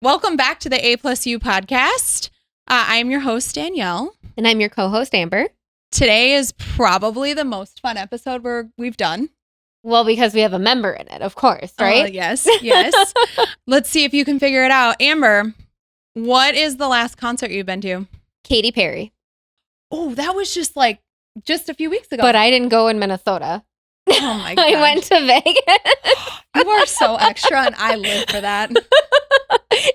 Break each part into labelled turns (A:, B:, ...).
A: Welcome back to the A Plus U podcast. I am your host, Danielle.
B: And I'm your co-host, Amber.
A: Today is probably the most fun episode we've done.
B: Well, because we have a member in it, of course, right?
A: Yes. Let's see if you can figure it out. Amber, what is the last concert you've been to?
B: Katy Perry.
A: Oh, that was just a few weeks ago.
B: But I didn't go in Minnesota.
A: Oh my God.
B: I went to Vegas.
A: You are so extra and I live for that.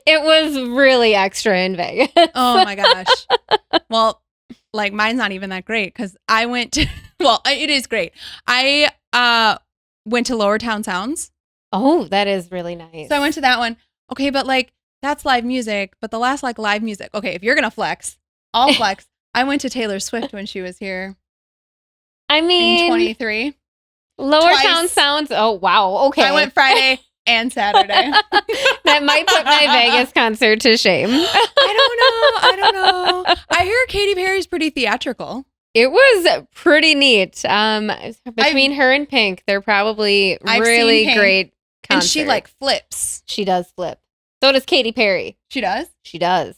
B: It was really extra in Vegas.
A: Oh my gosh. Well, mine's not even that great because I went to, it is great. I went to Lower Town Sounds.
B: Oh, that is really nice.
A: So I went to that one. Okay, but that's live music. But the last live music. Okay, if you're going to flex, I'll flex. I went to Taylor Swift when she was here.
B: I mean,
A: in 23.
B: Lower Town Sounds. Oh, wow. Okay.
A: I went Friday and Saturday.
B: That might put my Vegas concert to shame.
A: I don't know. I hear Katy Perry's pretty theatrical.
B: It was pretty neat. Between her and Pink, they're probably really great concerts.
A: And she flips.
B: She does flip. So does Katy Perry.
A: She does?
B: She does.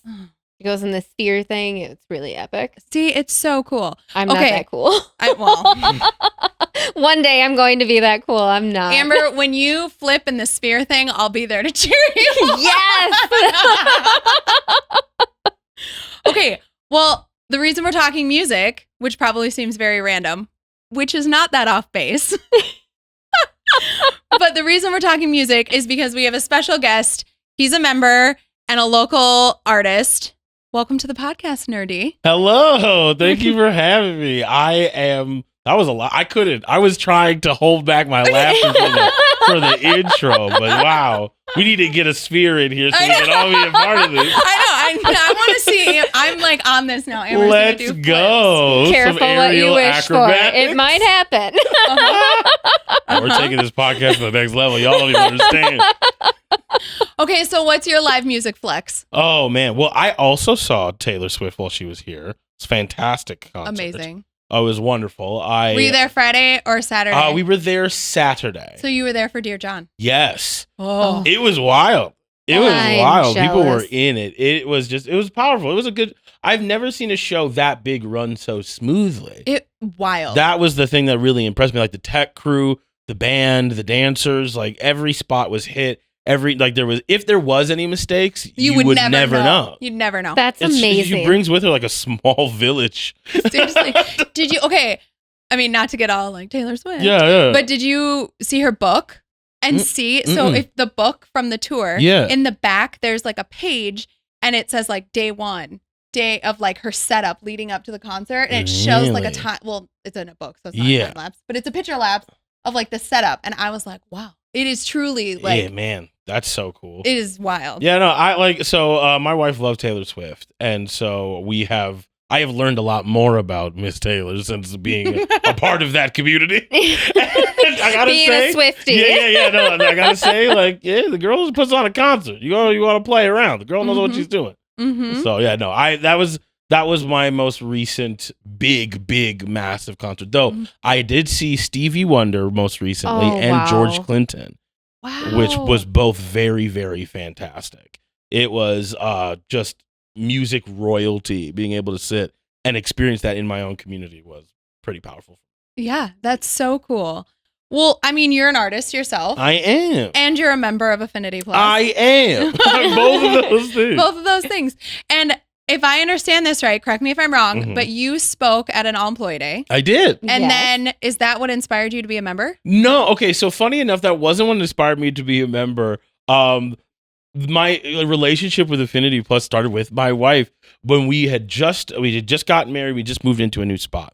B: She goes in the sphere thing. It's really epic.
A: See, it's so cool.
B: I'm not that cool. One day I'm going to be that cool. I'm not.
A: Amber, when you flip in the sphere thing, I'll be there to cheer you on.
B: Yes!
A: Okay, well, the reason we're talking music, which probably seems very random, which is not that off base, but the reason we're talking music is because we have a special guest. He's a member and a local artist. Welcome to the podcast, Nur-D.
C: Hello. Thank you for having me. That was a lot. I was trying to hold back my laughter for the intro, but wow. We need to get a sphere in here so we can all be a part of this.
A: I know. I want to see. I'm on this now. Amber's
C: Let's go.
B: Careful what you wish acrobatics. For. It might happen.
C: We're taking this podcast to the next level. Y'all don't even understand.
A: Okay, so what's your live music flex?
C: Oh, man. Well, I also saw Taylor Swift while she was here. It's fantastic concert.
A: Amazing.
C: Oh, it was wonderful.
A: Were you there Friday or Saturday?
C: We were there Saturday.
A: So you were there for Dear John?
C: Yes.
A: Oh.
C: It was wild. It was wild.
B: Jealous.
C: People were in it. It was powerful. It was I've never seen a show that big run so smoothly.
A: Wild.
C: That was the thing that really impressed me. The tech crew, the band, the dancers, every spot was hit. If there was any mistakes, you would never know.
A: You'd never know.
B: That's amazing.
C: She brings with her a small village.
A: Seriously. Not to get all Taylor Swift.
C: Yeah.
A: But did you see her book and see? So if the book from the tour, in the back, there's a page and it says day one, day of her setup leading up to the concert. And it shows a time. Well, it's in a book, so it's not a time lapse, but it's a picture lapse of the setup. And I was like, wow, it is truly
C: yeah, man. That's so cool.
A: It is wild.
C: Yeah, no, my wife loves Taylor Swift. And so I have learned a lot more about Miss Taylor since being a part of that community. I gotta
B: being
C: say,
B: a Swiftie.
C: Yeah. No, I gotta say, the girl puts on a concert. You want to play around. The girl knows what she's doing.
A: Mm-hmm.
C: So yeah, no, that was my most recent big, massive concert. Though I did see Stevie Wonder most recently and George Clinton.
A: Wow.
C: Which was both very, very fantastic. It was just music royalty. Being able to sit and experience that in my own community was pretty powerful.
A: Yeah, that's so cool. Well, you're an artist yourself.
C: I am.
A: And you're a member of Affinity Plus.
C: I am. Both of those things.
A: Both of those things. And if I understand this right, correct me if I'm wrong, but you spoke at an all-employee day.
C: I did.
A: And then, is that what inspired you to be a member?
C: No. Okay, so funny enough, that wasn't what inspired me to be a member. My relationship with Affinity Plus started with my wife when we had just gotten married. We just moved into a new spot.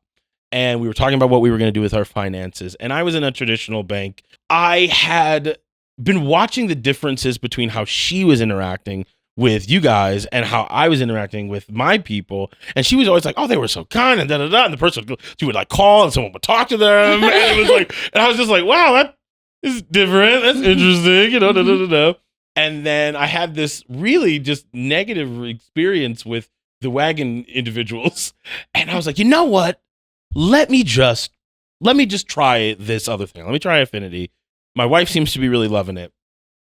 C: And we were talking about what we were going to do with our finances. And I was in a traditional bank. I had been watching the differences between how she was interacting with you guys and how I was interacting with my people. And she was always like, oh, they were so kind and da-da-da. And the person, she would call and someone would talk to them. And it was and I was just like, wow, that is different. That's interesting, da-da-da-da-da. And then I had this really just negative experience with the wagon individuals. And I was like, you know what? Let me just try this other thing. Let me try Affinity. My wife seems to be really loving it.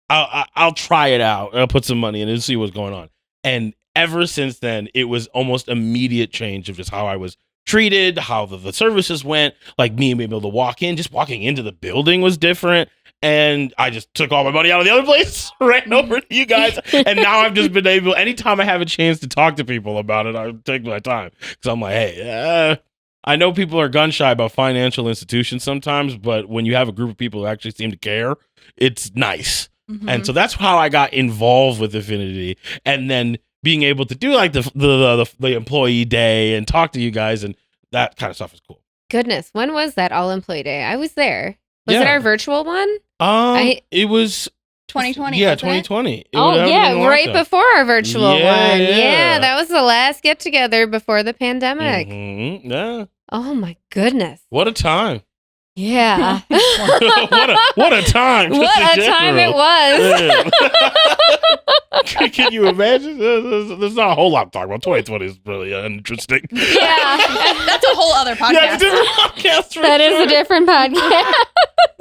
C: I'll try it out. I'll put some money in and see what's going on. And ever since then, it was almost immediate change of just how I was treated, how the services went, like me being able to walk in, just walking into the building was different. And I just took all my money out of the other place, ran over to you guys. And now I've just been able, anytime I have a chance to talk to people about it, I take my time. Because I'm like, hey, I know people are gun shy about financial institutions sometimes, but when you have a group of people who actually seem to care, it's nice. Mm-hmm. And so that's how I got involved with Affinity. And then being able to do like the employee day and talk to you guys and that kind of stuff is cool.
B: Goodness, when was that all employee day? I was there. Was it our virtual one?
C: It was
A: 2020.
C: Yeah, 2020.
B: Right before our virtual one. Yeah, that was the last get together before the pandemic.
C: Mm-hmm. Yeah.
B: Oh my goodness.
C: What a time.
B: Yeah.
C: what a time.
B: What a time it was.
C: Yeah. Can you imagine? There's not a whole lot to talk about. 2020 is really interesting.
A: Yeah. That's a whole other podcast.
C: Yeah, it's a different podcast.
B: That is a different podcast.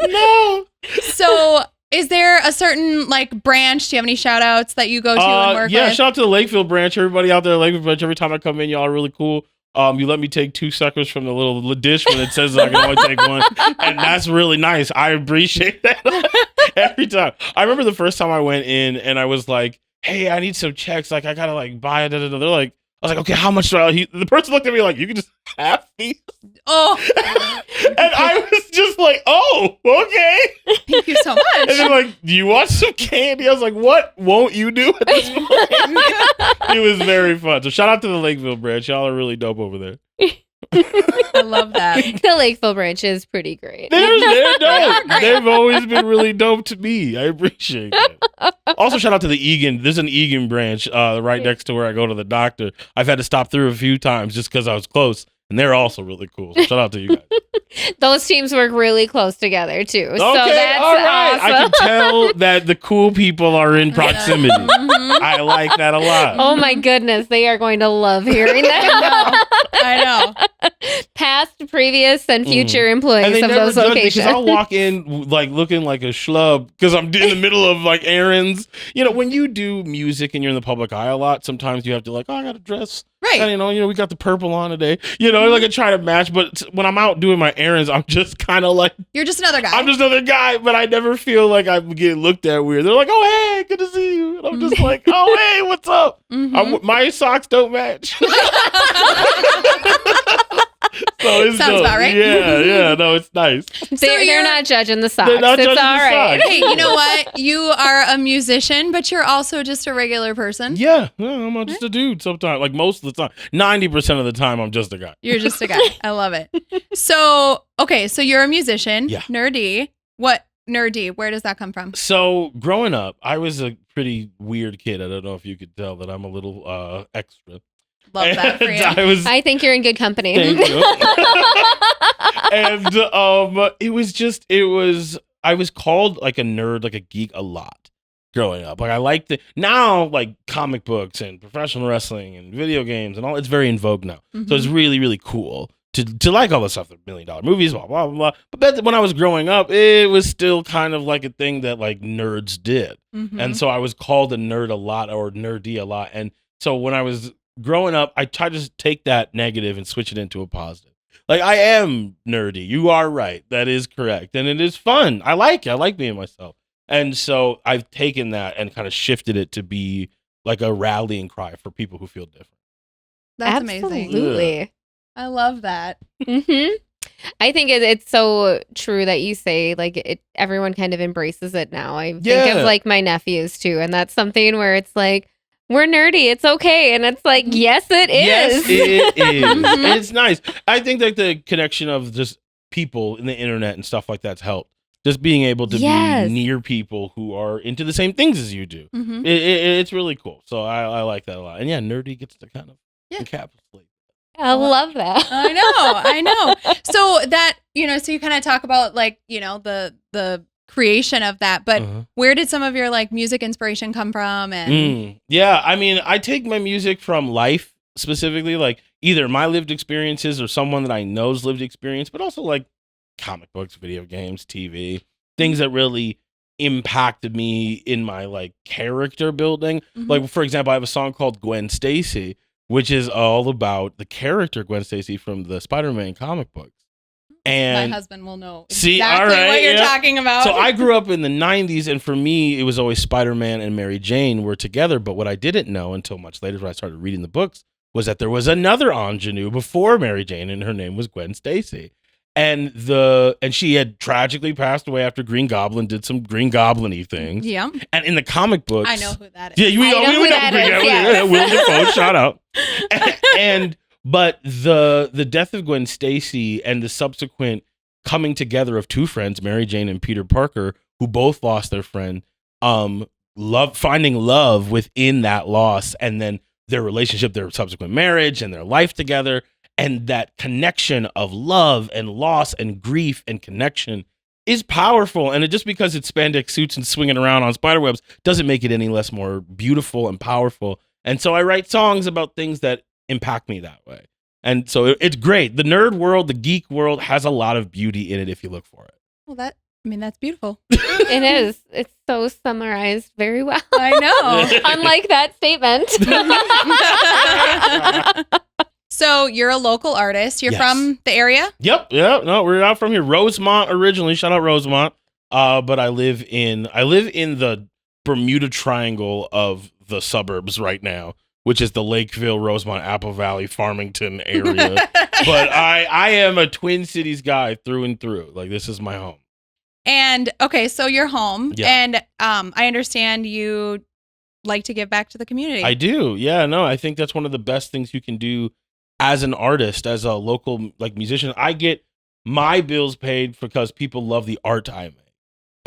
C: No.
A: So is there a certain like branch? Do you have any shout outs that you go to and work with?
C: Yeah, shout out to the Lakefield branch. Everybody out there at Lakefield branch. Every time I come in, y'all are really cool. You let me take 2 suckers from the little dish when it says I can only take one. And that's really nice. I appreciate that every time. I remember the first time I went in and I was like, hey, I need some checks. Like, I got to like buy it. They're like, I was like, okay, how much do I? The person looked at me like, you can just have these.
A: Oh.
C: And I was just like, oh, okay.
A: Thank you so much.
C: And they're like, do you want some candy? I was like, what won't you do at this point? It was very fun. So shout out to the Lakeville branch. Y'all are really dope over there.
A: I love that.
B: The Lakeville branch is pretty great.
C: They're dope. They've always been really dope to me. I appreciate it. Also, shout out to the Egan. There's an Egan branch right next to where I go to the doctor. I've had to stop through a few times just because I was close. And they're also really cool. So shout out to you guys.
B: Those teams work really close together too.
C: Okay,
B: so that's
C: all right.
B: awesome.
C: I can tell that the cool people are in proximity. Mm-hmm. I like that a lot.
B: Oh my goodness, they are going to love hearing that.
A: I know.
B: Past, previous, and future employees of those locations.
C: Because I'll walk in like looking like a schlub because I'm in the middle of like errands. You know, when you do music and you're in the public eye a lot, sometimes you have to like, oh, I got to dress.
A: Right.
C: And, you know, we got the purple on today. You know, like I try to match, but when I'm out doing my errands, I'm just kind of like,
A: you're just another guy.
C: I'm just another guy, but I never feel like I'm getting looked at weird. They're like, oh, hey, good to see you. And I'm just like, oh, hey, what's up? Mm-hmm. My socks don't match. So it's
A: sounds
C: dope.
A: about right.
C: Yeah, no, it's nice.
B: They're not judging the socks.
C: They're not
B: it's
C: judging
B: all
C: the
B: right.
C: socks.
A: Hey, you know what? You are a musician, but you're also just a regular person.
C: Yeah, I'm just a dude sometimes. Like most of the time. 90% of the time, I'm just a guy.
A: You're just a guy. I love it. So, okay, so you're a musician.
C: Yeah.
A: Nur-D. What Nur-D? Where does that come from?
C: So growing up, I was a pretty weird kid. I don't know if you could tell that I'm a little extra.
A: Love that for you.
B: I think you're in good company.
C: Thank you. And I was called like a nerd, like a geek a lot growing up. Like I liked it. Now like comic books and professional wrestling and video games and all, it's very in vogue now. Mm-hmm. So it's really, really cool to like all the stuff, the $1 million movies, blah, blah, blah, blah. But when I was growing up, it was still kind of like a thing that like nerds did. Mm-hmm. And so I was called a nerd a lot or Nur-D a lot. And so when I was growing up, I tried to take that negative and switch it into a positive. Like, I am nerdy. You are right. That is correct. And it is fun. I like it. I like being myself. And so I've taken that and kind of shifted it to be like a rallying cry for people who feel different.
A: That's amazing.
B: Absolutely.
A: Yeah. I love that.
B: Mm-hmm. I think it's so true that you say like everyone kind of embraces it now. I think of like my nephews too. And that's something where it's like, we're nerdy. It's okay. And it's like, yes, it is.
C: Yes, it is. It's nice. I think that the connection of just people in the internet and stuff like that's helped. Just being able to be near people who are into the same things as you do. Mm-hmm. It's really cool. So I like that a lot. And yeah, Nur-D gets to kind of encapsulate.
B: I love that.
A: I know. So that, so you kind of talk about like, the creation of that, but where did some of your like music inspiration come from? And
C: yeah, I mean, I take my music from life specifically, like either my lived experiences or someone that I know's lived experience, but also like comic books, video games, TV, things that really impacted me in my like character building. Like, for example, I have a song called Gwen Stacy, which is all about the character Gwen Stacy from the Spider-Man comic books. And
A: my husband will know exactly what you're talking about.
C: So I grew up in the 90s, and for me, it was always Spider-Man and Mary Jane were together. But what I didn't know until much later when I started reading the books was that there was another ingenue before Mary Jane, and her name was Gwen Stacy. And she had tragically passed away after Green Goblin did some Green Goblin-y things.
A: Yeah.
C: And in the comic books,
A: I know who that is.
C: Yeah, we know Green Goblin. Yeah. Will Dafoe, shout out. But the death of Gwen Stacy and the subsequent coming together of two friends, Mary Jane and Peter Parker, who both lost their friend, finding love within that loss, and then their relationship, their subsequent marriage, and their life together, and that connection of love and loss and grief and connection is powerful. And just because it's spandex suits and swinging around on spiderwebs doesn't make it any less more beautiful and powerful. And so I write songs about things that impact me that way. And so it's great. The nerd world, the geek world has a lot of beauty in it if you look for it.
A: Well, that's beautiful.
B: It is. It's so summarized very well.
A: I know.
B: Unlike that statement.
A: So you're a local artist. You're from the area?
C: Yep. Yeah. No, we're not from here. Rosemont originally. Shout out Rosemont. But I live in the Bermuda Triangle of the suburbs right now, which is the Lakeville, Rosemont, Apple Valley, Farmington area. But I am a Twin Cities guy through and through. Like, this is my home.
A: And okay, so you're home, and I understand you like to give back to the community.
C: I do. Yeah, no, I think that's one of the best things you can do as an artist, as a local like musician. I get my bills paid because people love the art I make,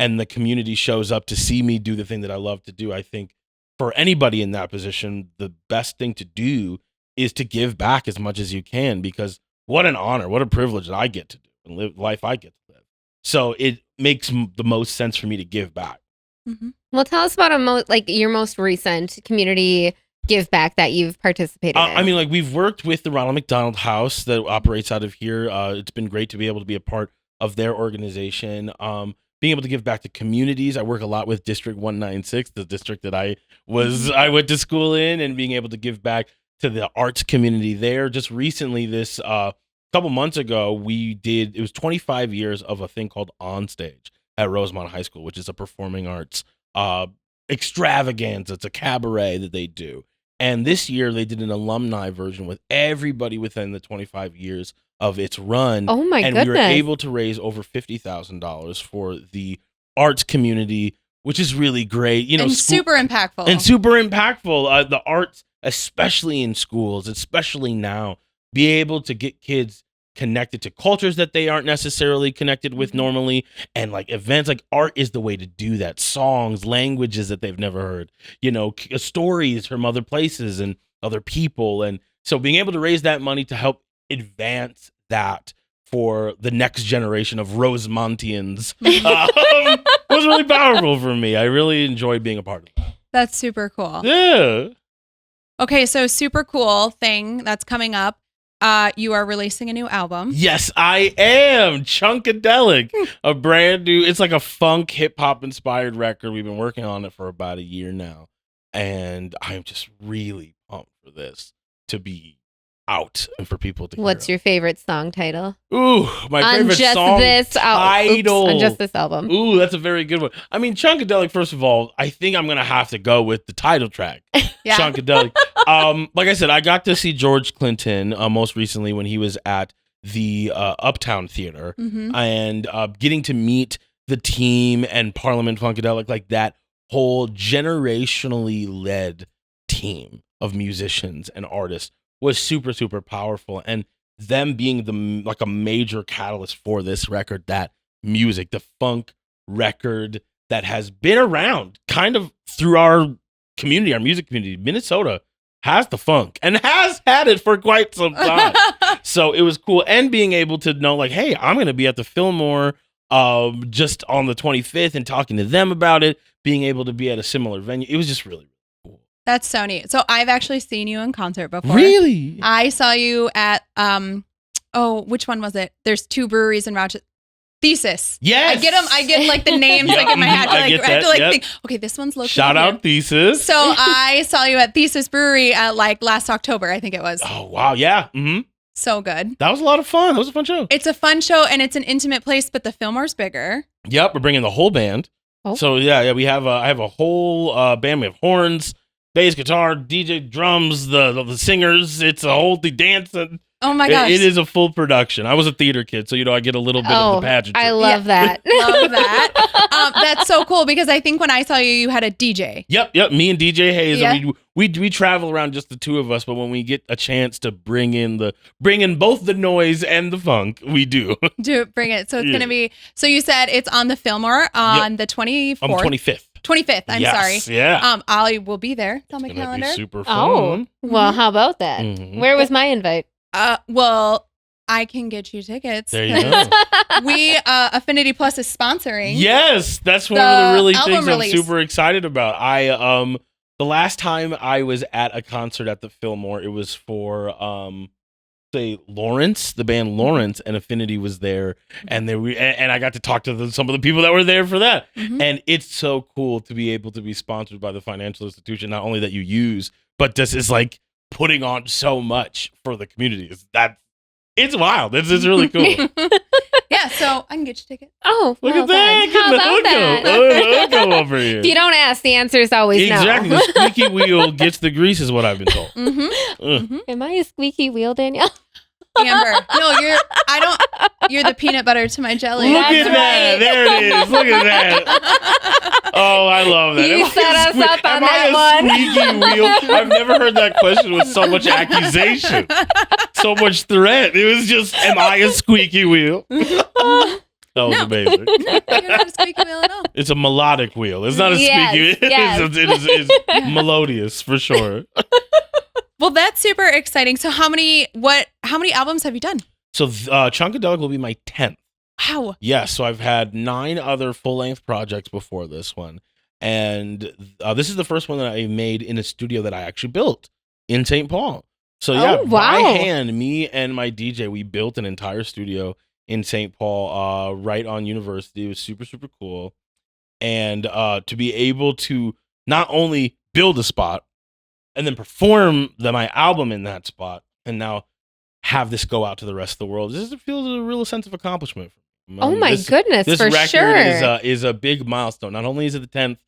C: and the community shows up to see me do the thing that I love to do. I think for anybody in that position, the best thing to do is to give back as much as you can, because what an honor, what a privilege that I get to do and live the life I get to live. So it makes the most sense for me to give back.
B: Mm-hmm. Well, tell us about your most recent community give back that you've participated in.
C: I mean, like, we've worked with the Ronald McDonald House that operates out of here. It's been great to be able to be a part of their organization. Being able to give back to communities. I work a lot with District 196, the district that I went to school in, and being able to give back to the arts community there. Just recently, this couple months ago, it was 25 years of a thing called Onstage at Rosemont High School, which is a performing arts extravaganza. It's a cabaret that they do. And this year they did an alumni version with everybody within the 25 years of its run.
B: Oh my goodness.
C: And we were able to raise over $50,000 for the arts community, which is really great.
A: And super impactful.
C: The arts, especially in schools, especially now, be able to get kids connected to cultures that they aren't necessarily connected with normally, and like events, like art is the way to do that. Songs, languages that they've never heard, stories from other places and other people. And so being able to raise that money to help advance that for the next generation of Rosemontians was really powerful for me. I really enjoyed being a part of that.
A: That's super cool.
C: Yeah.
A: Okay, so super cool thing that's coming up. You are releasing a new album.
C: Yes, I am. Chunkadelic, a brand new, it's like a funk hip hop inspired record. We've been working on it for about a year now. And I'm just really pumped for this to be out and for people to hear.
B: What's your favorite song title?
C: Ooh, my favorite song title.
B: On just this album.
C: Ooh, that's a very good one. I mean, Chunkadelic, first of all, I think I'm going to have to go with the title track.
A: Yeah.
C: Chunkadelic. Like I said, I got to see George Clinton most recently when he was at the Uptown Theater, and getting to meet the team and Parliament Funkadelic, like that whole generationally led team of musicians and artists was super, super powerful. And them being like a major catalyst for this record, that music, the funk record that has been around kind of through our community, our music community. Minnesota has the funk and has had it for quite some time. So it was cool. And being able to know, like, hey, I'm going to be at the Fillmore just on the 25th and talking to them about it, being able to be at a similar venue. It was just really cool.
A: That's so neat. So I've actually seen you in concert before.
C: Really?
A: I saw you at, which one was it? There's two breweries in Rochester. Thesis.
C: Yes.
A: I get like the names like in my head. I have to think, okay, this one's local.
C: Shout out Thesis.
A: So I saw you at Thesis Brewery at like last October, I think it was.
C: Oh, wow. Yeah. Mm-hmm.
A: So good.
C: That was a lot of fun. That was a fun show.
A: It's a fun show and it's an intimate place, but the Fillmore's bigger.
C: Yep. We're bringing the whole band. Oh. So yeah, we have I have a whole band. We have horns, bass, guitar, DJ, drums, the singers. It's a whole thing, dancing.
A: Oh my gosh.
C: It is a full production. I was a theater kid, so I get a little bit of the pageantry.
B: I love that.
A: Love that. That's so cool because I think when I saw you, you had a DJ.
C: Yep. Me and DJ Hayes. Yeah. We travel around just the two of us, but when we get a chance to bring in both the noise and the funk, we do.
A: Bring it. So it's gonna be. So you said it's on the Fillmore on the 24th.
C: On the 25th.
A: 25th. I'm sorry.
C: Yeah.
A: I will be there. It's on my calendar.
C: Be super fun.
B: Oh. Well, how about that? Mm-hmm. Where was my invite?
A: Well, I can get you tickets.
C: There you go.
A: We Affinity Plus is sponsoring.
C: Yes, that's one of the really things I'm super excited about. The last time I was at a concert at the Fillmore, it was for Lawrence, the band Lawrence, and Affinity was there, and I got to talk to some of the people that were there for that. Mm-hmm. And it's so cool to be able to be sponsored by the financial institution, not only that you use, but this is like putting on so much for the community. It's wild. It's really cool.
A: Yeah, so I can get you a ticket.
B: Oh,
C: look at that.
B: How about that?
C: Go over here.
B: If you don't ask, the answer is always
C: no. Exactly. The squeaky wheel gets the grease is what I've been told.
B: Mm-hmm. Mm-hmm. Am I a squeaky wheel, Danielle?
A: Amber. No, you're the peanut butter to my jelly.
C: Look at that. There it is. Look at that. Oh, I love that.
B: You set us up on that one.
C: Squeaky wheel? I've never heard that question with so much accusation. So much threat. It was just, am I a squeaky wheel? That was amazing.
A: No, you're not a squeaky wheel at all.
C: It's a melodic wheel. It's not a squeaky wheel.
B: Yes.
C: It's melodious for sure.
A: Well, that's super exciting. So how many albums have you done?
C: So Chunkadelic will be my 10th.
A: Wow.
C: Yeah, so I've had 9 other full-length projects before this one. And this is the first one that I made in a studio that I actually built in St. Paul. So yeah, by hand, me and my DJ, we built an entire studio in St. Paul right on University. It was super, super cool. And to be able to not only build a spot, and then perform my album in that spot, and now have this go out to the rest of the world. This feels a real sense of accomplishment.
B: Oh my goodness,
C: this
B: for
C: record
B: sure.
C: is a big milestone. Not only is it the 10th,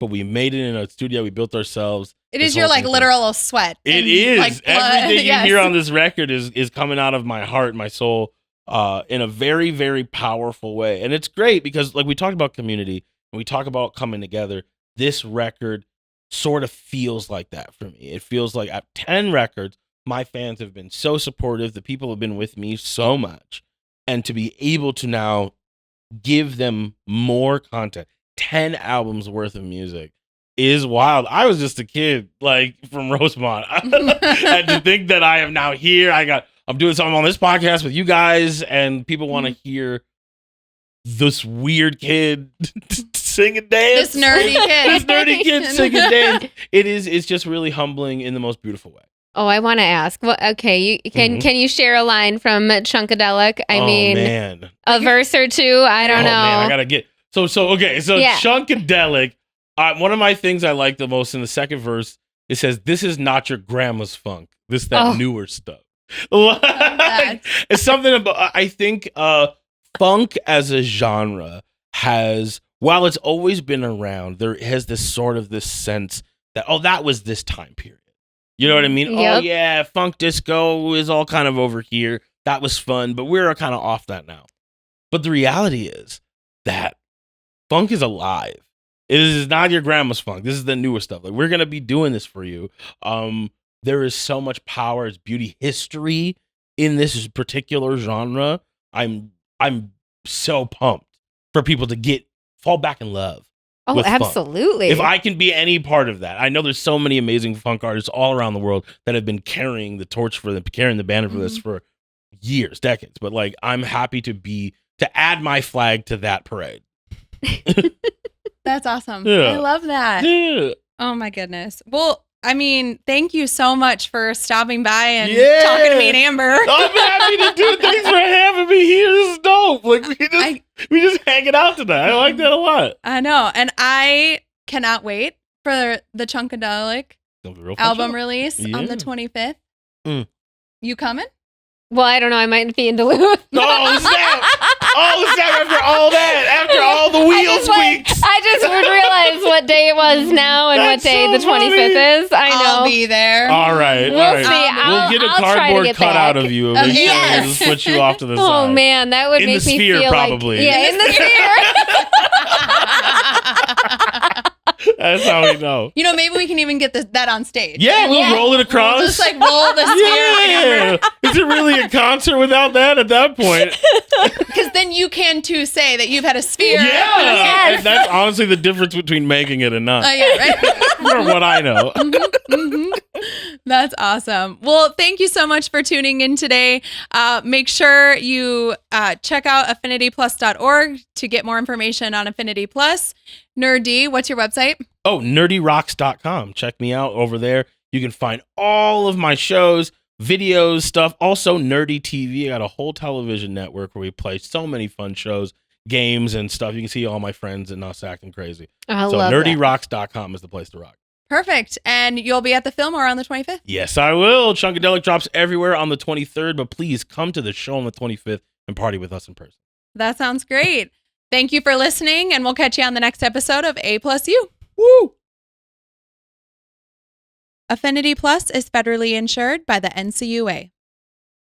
C: but we made it in a studio. We built ourselves.
A: It is your like literal sweat.
C: It is. Like everything you hear on this record is coming out of my heart, my soul, in a very, very powerful way. And it's great because like we talked about community and we talk about coming together. This record sort of feels like that for me. It feels like at 10 records, my fans have been so supportive. The people have been with me so much. And to be able to now give them more content, 10 albums worth of music is wild. I was just a kid, like from Rosemont. And to think that I am now here, I'm doing something on this podcast with you guys, and people want to hear this weird kid sing and dance.
A: This nerdy kid.
C: This nerdy kid sing and dance. It's just really humbling in the most beautiful way.
B: Oh, I want to ask. Well, okay, can you share a line from Chunkadelic? I mean,
C: man.
B: A verse or two. I don't know.
C: Man, I gotta get okay. So yeah. Chunkadelic. One of my things I like the most in the second verse, it says, "This is not your grandma's funk. That newer stuff." It's something about. I think funk as a genre has, while it's always been around, there has this sort of this sense that that was this time period. You know what I mean?
B: Yep.
C: Oh yeah, funk disco is all kind of over here. That was fun, but we're kind of off that now. But the reality is that funk is alive. It is not your grandma's funk. This is the newer stuff. Like, we're gonna be doing this for you. There is so much power, it's beauty, history in this particular genre. I'm so pumped for people to fall back in love.
B: Oh, absolutely.
C: If I can be any part of that. I know there's so many amazing funk artists all around the world that have been carrying the torch for them, carrying the banner for this for years, decades. But like, I'm happy to add my flag to that parade.
A: That's awesome.
C: Yeah.
A: I love that.
C: Yeah.
A: Oh my goodness. Well, I mean, thank you so much for stopping by and talking to me and Amber.
C: I'm happy to do it. Thanks for having me here. This is dope. Like we just hanging out tonight. I like that a lot.
A: I know. And I cannot wait for the Chunkadelic album release on the 25th. You coming?
B: Well, I don't know. I might be in Duluth.
C: Oh, snap. Oh, snap. After all that. After all the wheel squeaks.
B: I just realized what day it was now and what day the 25th is. I know.
A: I'll be there.
C: All right.
B: We'll see.
C: We'll get a cardboard cutout of you. And
A: Yes.
C: We'll just put you off to the side.
B: Oh, man. That would
C: in
B: make
C: the
B: me
C: sphere,
B: feel
C: probably.
B: like... Yeah, in the sphere.
C: That's how we know.
A: You know, maybe we can even get that on stage.
C: Yeah, we'll roll it across.
A: We'll just like roll the sphere.
C: Is it really a concert without that at that point?
A: Because then you can too say that you've had a sphere.
C: Yeah.
B: Yes.
C: And that's honestly the difference between making it and not.
A: Yeah, right.
C: From what I know.
A: That's awesome. Well, thank you so much for tuning in today. Make sure you check out affinityplus.org to get more information on Affinity Plus. Nur-D, what's your website?
C: Oh, nerdyrocks.com. Check me out over there. You can find all of my shows, videos, stuff. Also, Nur-D TV. I got a whole television network where we play so many fun shows, games, and stuff. You can see all my friends and us acting crazy.
B: I love
C: nerdyrocks.com is the place to rock.
A: Perfect. And you'll be at the Fillmore on the 25th?
C: Yes, I will. Chunkadelic drops everywhere on the 23rd, but please come to the show on the 25th and party with us in person.
A: That sounds great. Thank you for listening, and we'll catch you on the next episode of A+U.
C: Woo!
A: Affinity Plus is federally insured by the NCUA.